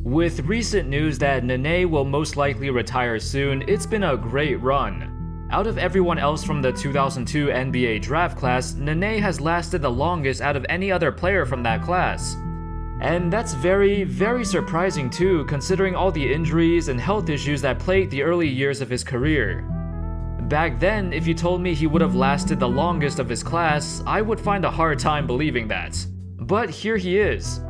With recent news that Nene will most likely retire soon, it's been a great run. Out of everyone else from the 2002 NBA draft class, Nene has lasted the longest out of any other player from that class. And that's very, very surprising too, considering all the injuries and health issues that plagued the early years of his career. Back then, if you told me he would have lasted the longest of his class, I would find a hard time believing that. But here he is.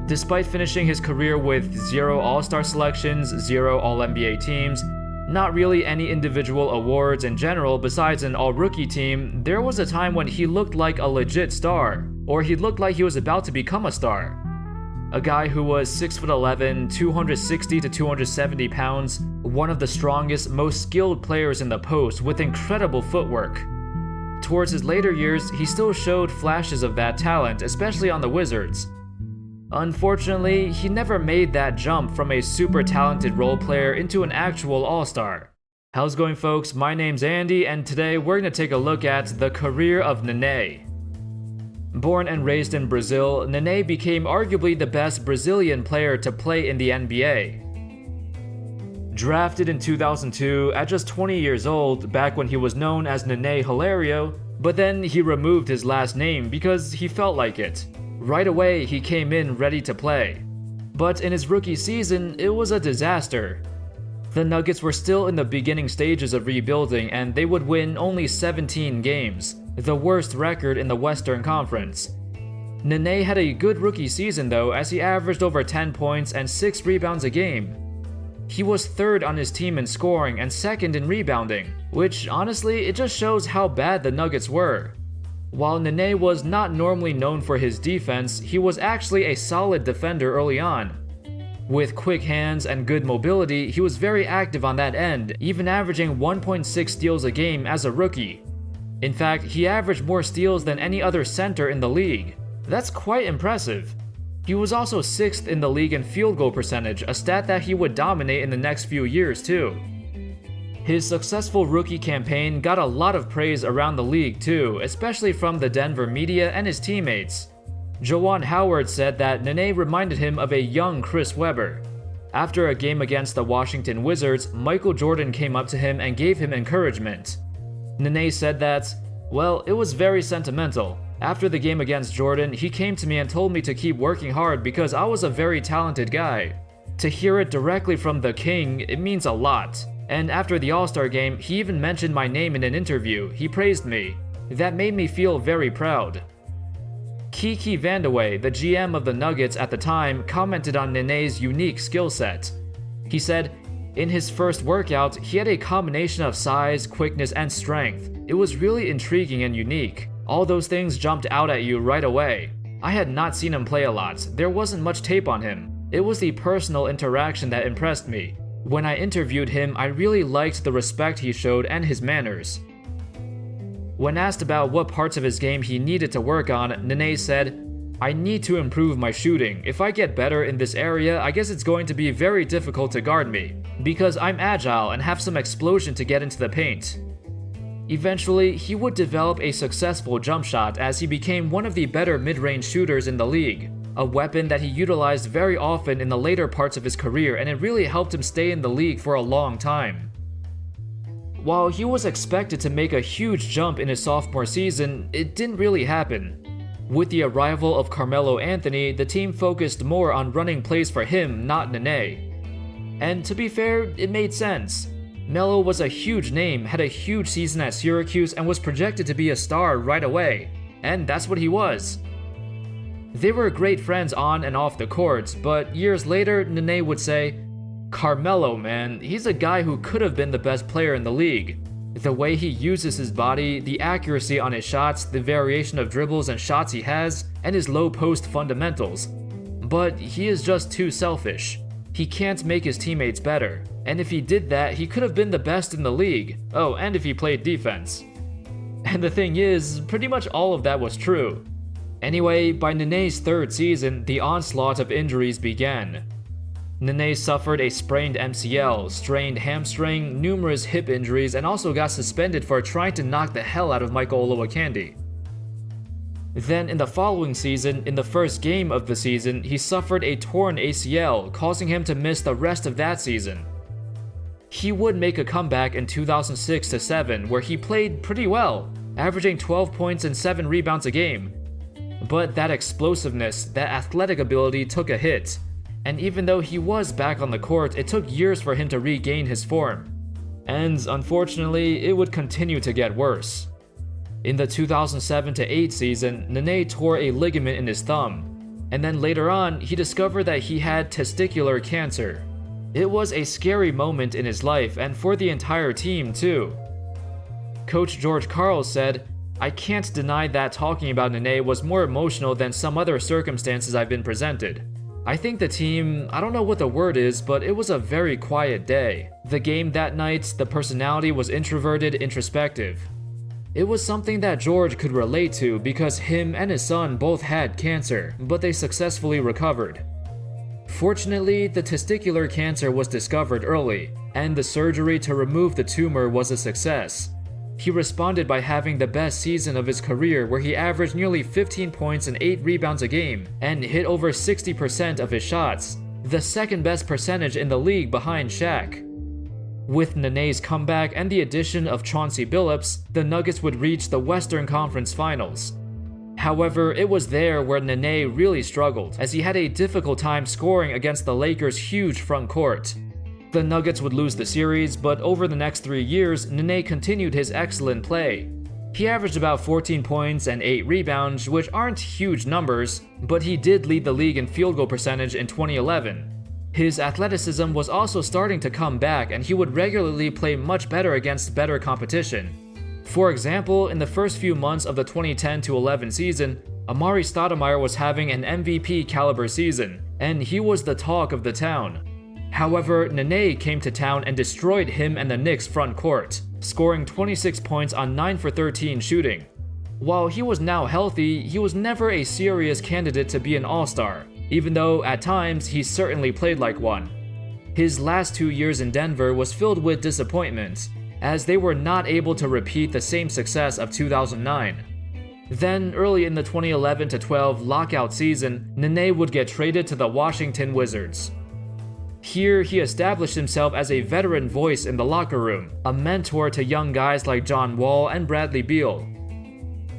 Despite finishing his career with 0 All-Star selections, 0 All-NBA teams, not really any individual awards in general besides an All-Rookie team, there was a time when he looked like a legit star, or he looked like he was about to become a star. A guy who was 6'11", 260 to 270 pounds, one of the strongest, most skilled players in the post with incredible footwork. Towards his later years, he still showed flashes of that talent, especially on the Wizards. Unfortunately, he never made that jump from a super talented role player into an actual all-star. How's it going, folks? My name's Andy, and today we're going to take a look at the career of Nene. Born and raised in Brazil, Nene became arguably the best Brazilian player to play in the NBA. Drafted in 2002 at just 20 years old, back when he was known as Nene Hilario, but then he removed his last name because he felt like it. Right away, he came in ready to play. But in his rookie season, it was a disaster. The Nuggets were still in the beginning stages of rebuilding, and they would win only 17 games, the worst record in the Western Conference. Nene had a good rookie season though, as he averaged over 10 points and 6 rebounds a game. He was third on his team in scoring and second in rebounding, which honestly, it just shows how bad the Nuggets were. While Nene was not normally known for his defense, he was actually a solid defender early on. With quick hands and good mobility, he was very active on that end, even averaging 1.6 steals a game as a rookie. In fact, he averaged more steals than any other center in the league. That's quite impressive. He was also 6th in the league in field goal percentage, a stat that he would dominate in the next few years too. His successful rookie campaign got a lot of praise around the league too, especially from the Denver media and his teammates. Juwan Howard said that Nene reminded him of a young Chris Webber. After a game against the Washington Wizards, Michael Jordan came up to him and gave him encouragement. Nene said that, well, it was very sentimental. After the game against Jordan, he came to me and told me to keep working hard because I was a very talented guy. To hear it directly from the king, it means a lot. And after the All-Star game, he even mentioned my name in an interview. He praised me. That made me feel very proud. Kiki Vandeweghe, the GM of the Nuggets at the time, commented on Nene's unique skill set. He said, in his first workout, he had a combination of size, quickness, and strength. It was really intriguing and unique. All those things jumped out at you right away. I had not seen him play a lot. There wasn't much tape on him. It was the personal interaction that impressed me. When I interviewed him, I really liked the respect he showed and his manners. When asked about what parts of his game he needed to work on, Nene said, I need to improve my shooting. If I get better in this area, I guess it's going to be very difficult to guard me, because I'm agile and have some explosion to get into the paint. Eventually, he would develop a successful jump shot as he became one of the better mid-range shooters in the league, a weapon that he utilized very often in the later parts of his career, and it really helped him stay in the league for a long time. While he was expected to make a huge jump in his sophomore season, it didn't really happen. With the arrival of Carmelo Anthony, the team focused more on running plays for him, not Nene. And to be fair, it made sense. Melo was a huge name, had a huge season at Syracuse, and was projected to be a star right away. And that's what he was. They were great friends on and off the court, but years later, Nene would say, Carmelo, man, he's a guy who could have been the best player in the league. The way he uses his body, the accuracy on his shots, the variation of dribbles and shots he has, and his low post fundamentals. But he is just too selfish. He can't make his teammates better. And if he did that, he could have been the best in the league. Oh, and if he played defense. And the thing is, pretty much all of that was true. Anyway, by Nene's third season, the onslaught of injuries began. Nene suffered a sprained MCL, strained hamstring, numerous hip injuries, and also got suspended for trying to knock the hell out of Michael Olowokandi. Then in the following season, in the first game of the season, he suffered a torn ACL, causing him to miss the rest of that season. He would make a comeback in 2006-07 where he played pretty well, averaging 12 points and 7 rebounds a game. But that explosiveness, that athletic ability took a hit, and even though he was back on the court, it took years for him to regain his form. And unfortunately, it would continue to get worse. In the 2007-08 season, Nene tore a ligament in his thumb, and then later on, he discovered that he had testicular cancer. It was a scary moment in his life and for the entire team too. Coach George Karl said, "I can't deny that talking about Nene was more emotional than some other circumstances I've been presented. I think the team, I don't know what the word is, but it was a very quiet day. The game that night, the personality was introverted, introspective. It was something that George could relate to because him and his son both had cancer, but they successfully recovered. Fortunately, the testicular cancer was discovered early, and the surgery to remove the tumor was a success. He responded by having the best season of his career where he averaged nearly 15 points and 8 rebounds a game and hit over 60% of his shots, the second best percentage in the league behind Shaq. With Nene's comeback and the addition of Chauncey Billups, the Nuggets would reach the Western Conference Finals. However, it was there where Nene really struggled, as he had a difficult time scoring against the Lakers' huge front court. The Nuggets would lose the series, but over the next 3 years, Nene continued his excellent play. He averaged about 14 points and 8 rebounds, which aren't huge numbers, but he did lead the league in field goal percentage in 2011. His athleticism was also starting to come back, and he would regularly play much better against better competition. For example, in the first few months of the 2010-11 season, Amari Stoudemire was having an MVP caliber season, and he was the talk of the town. However, Nene came to town and destroyed him and the Knicks' front court, scoring 26 points on 9 for 13 shooting. While he was now healthy, he was never a serious candidate to be an all-star, even though at times he certainly played like one. His last 2 years in Denver was filled with disappointment, as they were not able to repeat the same success of 2009. Then, early in the 2011-12 lockout season, Nene would get traded to the Washington Wizards. Here, he established himself as a veteran voice in the locker room, a mentor to young guys like John Wall and Bradley Beal.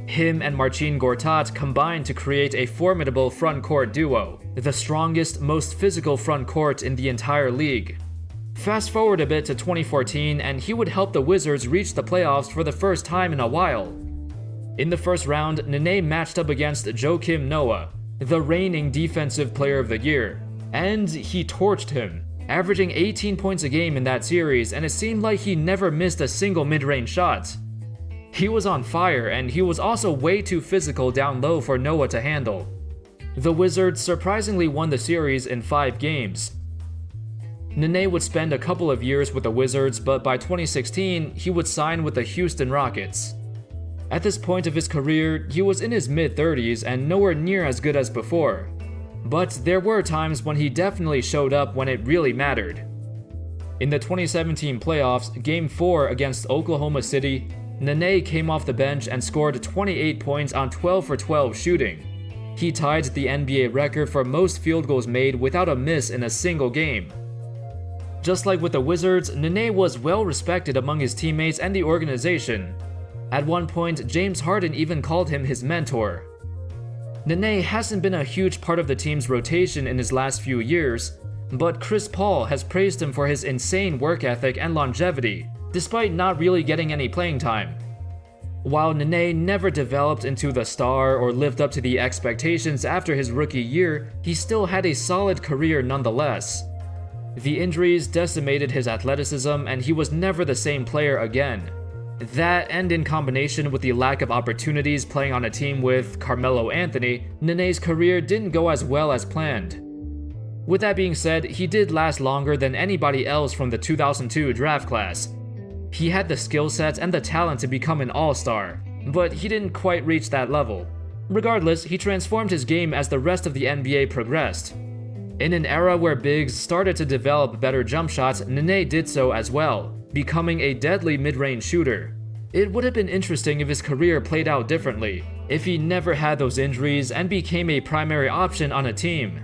Him and Marcin Gortat combined to create a formidable front court duo, the strongest, most physical front court in the entire league. Fast forward a bit to 2014, and he would help the Wizards reach the playoffs for the first time in a while. In the first round, Nene matched up against Joakim Noah, the reigning Defensive Player of the Year, and he torched him, averaging 18 points a game in that series, and it seemed like he never missed a single mid-range shot. He was on fire, and he was also way too physical down low for Noah to handle. The Wizards surprisingly won the series in 5 games. Nene would spend a couple of years with the Wizards, but by 2016, he would sign with the Houston Rockets. At this point of his career, he was in his mid-30s and nowhere near as good as before. But there were times when he definitely showed up when it really mattered. In the 2017 playoffs, Game 4 against Oklahoma City, Nene came off the bench and scored 28 points on 12 for 12 shooting. He tied the NBA record for most field goals made without a miss in a single game. Just like with the Wizards, Nene was well respected among his teammates and the organization. At one point, James Harden even called him his mentor. Nene hasn't been a huge part of the team's rotation in his last few years, but Chris Paul has praised him for his insane work ethic and longevity, despite not really getting any playing time. While Nene never developed into the star or lived up to the expectations after his rookie year, he still had a solid career nonetheless. The injuries decimated his athleticism, and he was never the same player again. That, and in combination with the lack of opportunities playing on a team with Carmelo Anthony, Nene's career didn't go as well as planned. With that being said, he did last longer than anybody else from the 2002 draft class. He had the skill set and the talent to become an all-star, but he didn't quite reach that level. Regardless, he transformed his game as the rest of the NBA progressed. In an era where bigs started to develop better jump shots, Nene did so as well, becoming a deadly mid-range shooter. It would have been interesting if his career played out differently, if he never had those injuries and became a primary option on a team.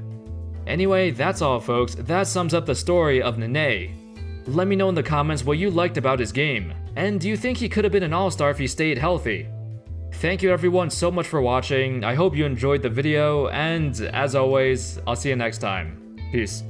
Anyway, that's all folks, that sums up the story of Nene. Let me know in the comments what you liked about his game, and do you think he could have been an all-star if he stayed healthy? Thank you everyone so much for watching, I hope you enjoyed the video, and as always, I'll see you next time. Peace.